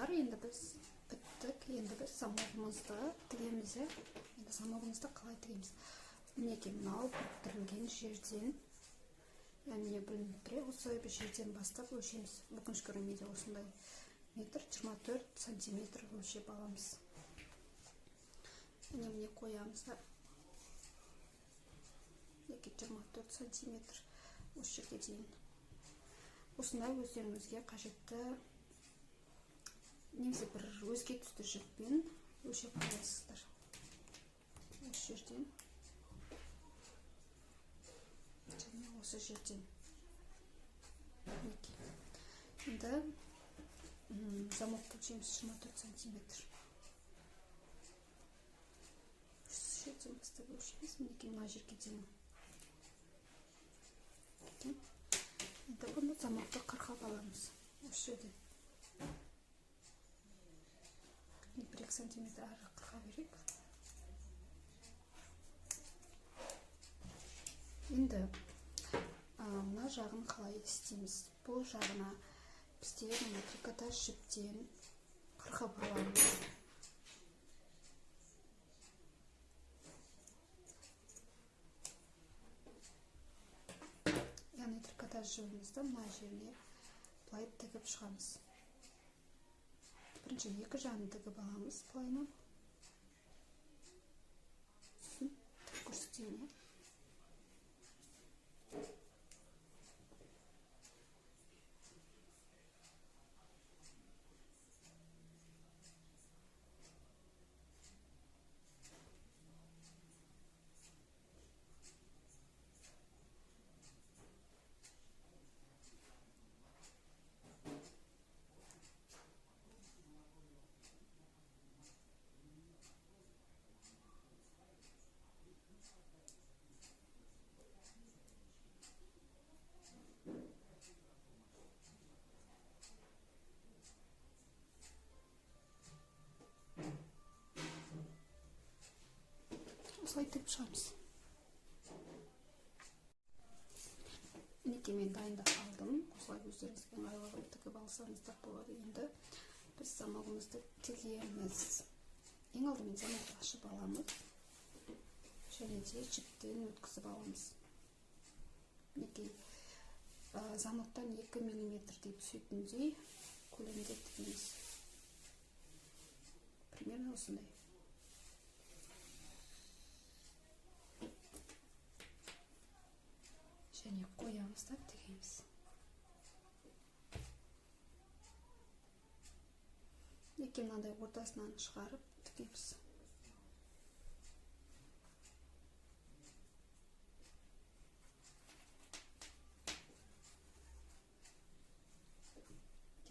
достар, енді біз біттік. Енді біз замогымызды тігеміз. Енді замогымызды қалай тігеміз? Мінекей мынау біріктірілген жерден, яғни білініп тұр, осы бір жерден бастап өлшеміз. Өкінішке орай менде осындай метр 24 сантиметр өлшеп аламыз. Міне қоямыз. 24 сантиметр осы жерге дейін. Осындай өздеріңізге қажетті немесе бір өзге түсті жіппен өлшеп қоясыздар. Осы жерден және осы жерден. Енді замок өлшеміз 24 сантиметр. Осы жерден бастап өлшеміз. Мінекей мына жерге дейін. Енді бұны замокты қырқап аламыз. Осы жерден 1 сантиметр ары қырқа берейік. Енді мына жағын қалай істейміз? Бұл жағына біздер трикотаж жіптен қырқап аламыз. Яғни трикотаж жібімізді мына жеріне былай тігіп шығамыз. Бірінші екі жағын тігіп аламыз былайынан. Көрсетейін. Осылай тігіп шығамыз. Мінекей мен дайындап алдым. Осылай өздеріңізге ыңғайлы тігіп алсаңыздар болады. Енді біз замогымызды тігеміз. Ең алдымен замокты ашып аламыз. Және де жіптен өткізіп аламыз. Мінекей замоктан 2 мм-дей түсетіндей көлемде тігеміз. Примерно осындай. Және қоямыз да тігеміз. Неке мынандай ортасынан шығарып тігеміз.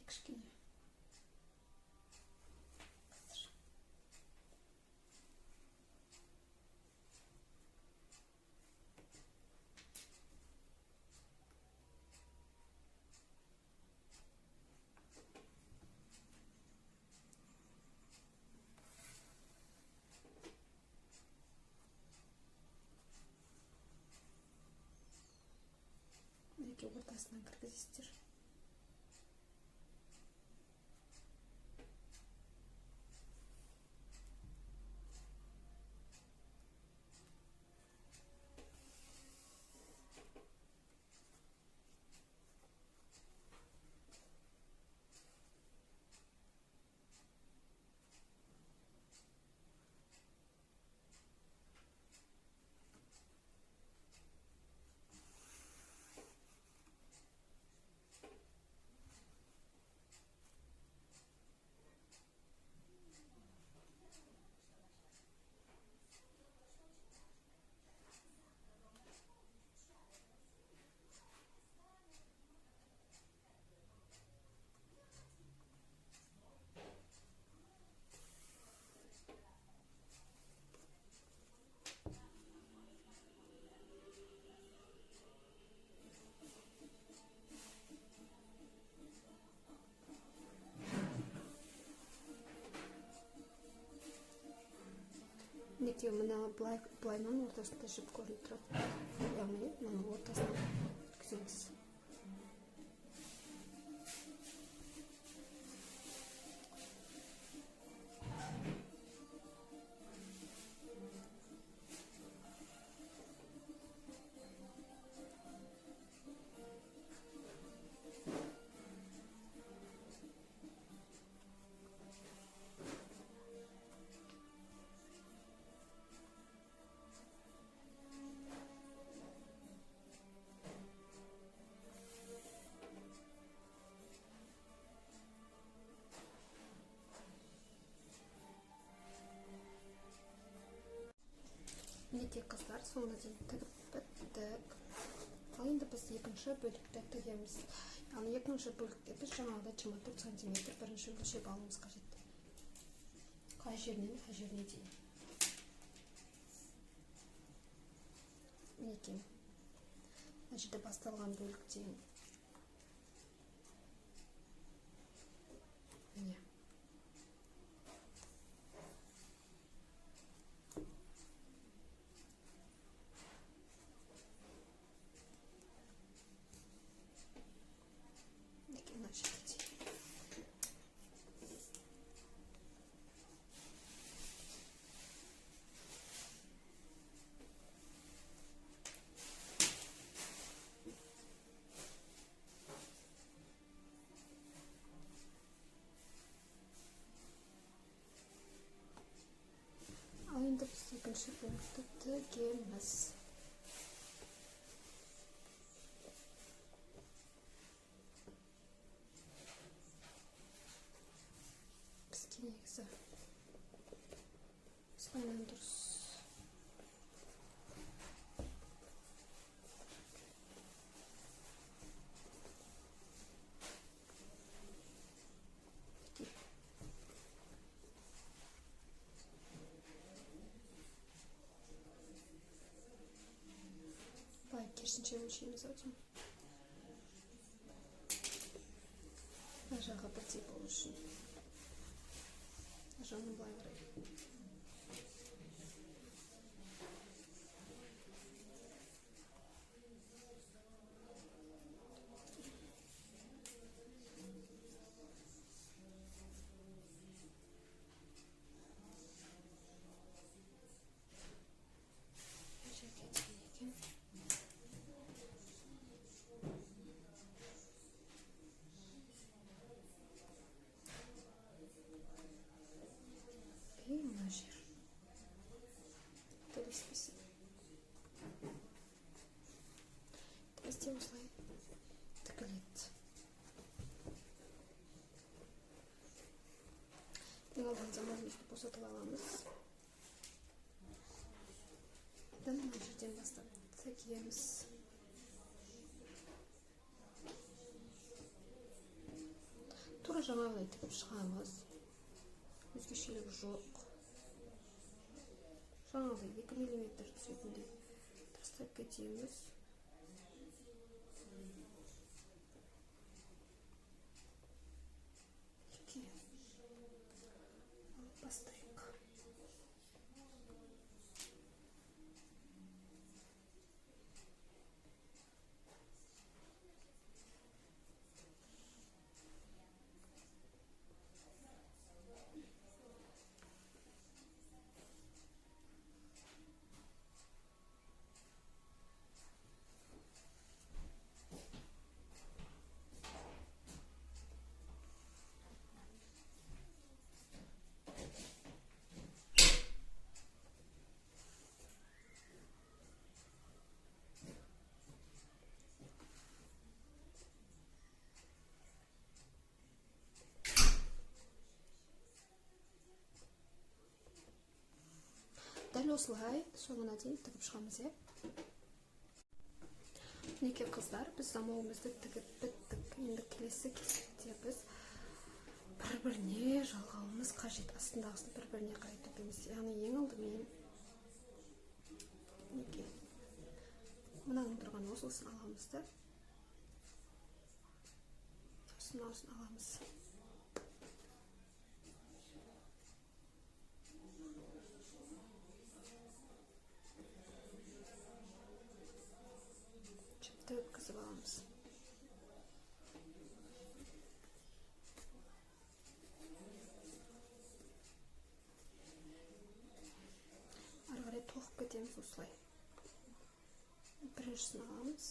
Кішкене. Ортасынан кіргізесіздер. Мінекей мына былайынан ортасында жіп көрініп тұрады. Яғни мына ортасына өткіземіз. Мінекей қыздар, соңына дейін тігіп біттік. Ал енді біз екінші бөлікті тігеміз. Яғни екінші бөлікте біз жаңағыдай 24 см бірінші өлшеп алуымыз қажет. Қай жерінен қай жеріне дейін. Мінекей. Мына жерде басталған бөліктен. Міне. Ал енді біз екінші бөлікті тігеміз. Бізге негізі осылайынан дұрыс. Былай керісінше өлшейміз ау. Мына жағы бірдей болу үшін. Мына жағын былай қарай. Мына жер. Төлеспесін. Бізде осылай тігіледі. Ең алдымен замазымызды босатып аламыз. Мына жерден бастап тігеміз. Тура жаңағыдай тігіп шығамыз. Өзгешелігі жоқ. Жаңағыдай 2 мм түсетіндей тастап кетеміз. Бастайық. Дәл осылай соңына дейін тігіп шығамыз. Мінекей қыздар, біз замауымызды тігіп біттік. Енді келесі кезекте біз бір-біріне жалғауымыз қажет. Астындағысын бір-біріне қарай тігеміз. Яғни ең алдымен мінекей мынаның тұрған осысын аламыз да. Осысын аламыз. Өткізіп аламыз. Ары қарай тоқып кетеміз осылай. Біріншісін аламыз.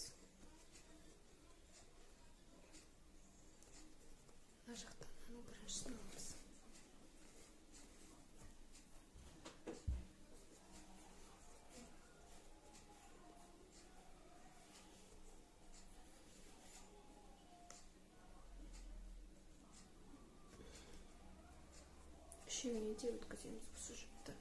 Мына жақтан біріншісін аламыз. Үшеуіне де өткіземіз осы жіпті.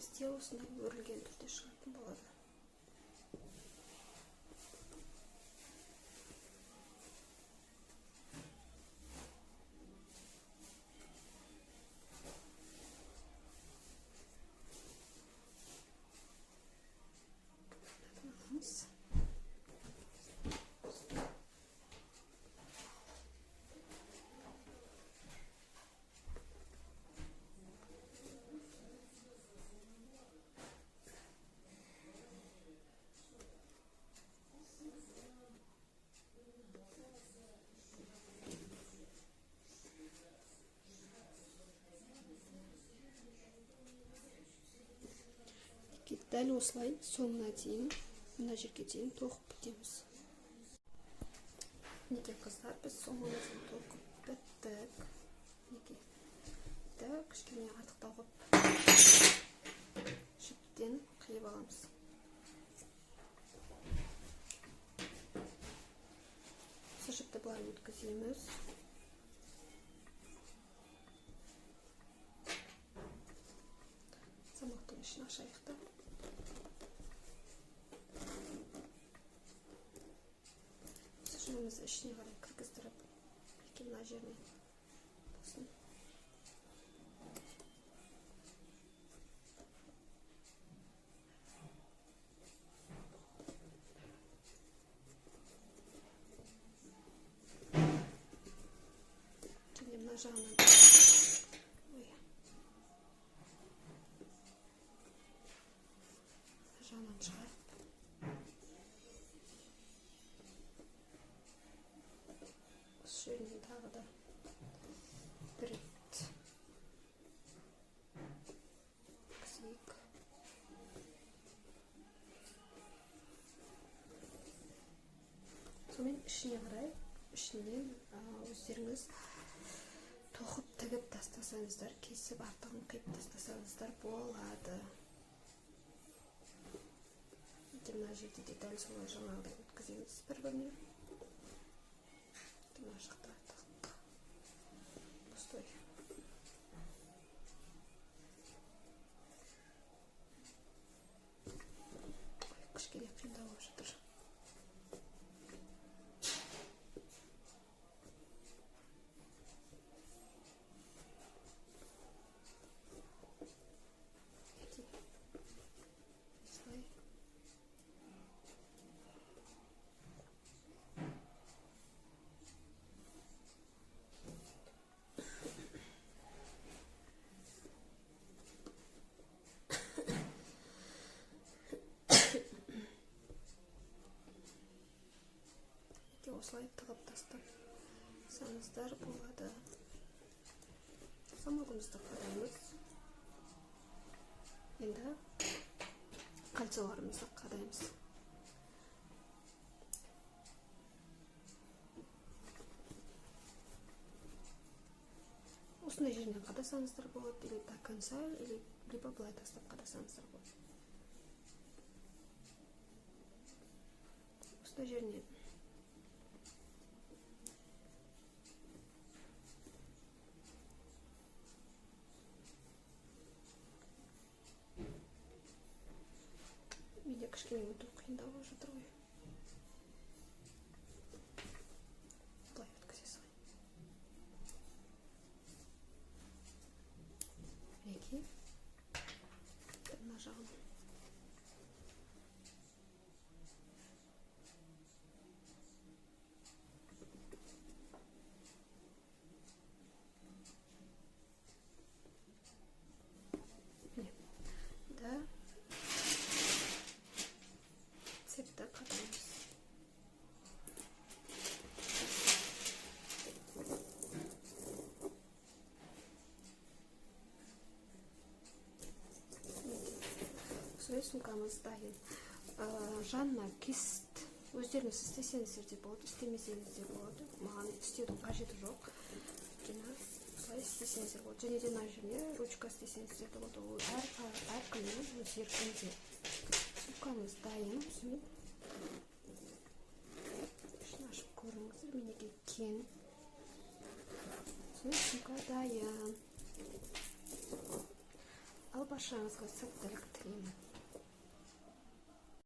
бізде осындай өрілген түрде шығатын болады. Дәл осылай соңына дейін, мына жерге дейін тоқып бітеміз. Неге қыздар, біз соңына дейін тоқып біттік. Неге? Кішкене артықтау қып жіптен қиып аламыз. Осы жіпті былай өткіземіз. Замақтың ішін ашайық та. Жұмымызды ішіне қарай кіргіздіріп, мына жеріне болсын. Және мына жағынан шығарып жерінен тағы да бір рет өткізейік. Сонымен ішіне қарай, ішінен өздеріңіз тоқып тігіп тастасаңыздар, кесіп артығын қиып тастасаңыздар болады. Мына жерде де дәл солай жаңағыдай өткіземіз бір-біріне. Мына жақта артық пустой. Кішкене қиындау болып жатыр. Осылай тығып тастасаңыздар болады. Замогымызды қадаймыз. Енді кольцоларымызды қадаймыз. Осындай жерінен қадасаңыздар болады, или до конца, либо былай тастап қадасаңыздар болады. Осындай жерінен кішкене өту қиындау болып жатыр ғой. Былай өткізесің. Мінекей. Мына жағын. Сумкамыз дайын. Жанна кист өздеріңіз істесеңіздер де болады, істемесеңіздер де болады. Маған істеудің қажеті жоқ. Осылай істесеңіздер болады. Және де мына жеріне ручка істесеңіздер де болады. Ол әркімнің өз еркінде. Сумкамыз дайын. Ішін ашып көріңіздер. Мінекей кең. Сумка дайын. Ал баршаңызға сәттілік тілеймін.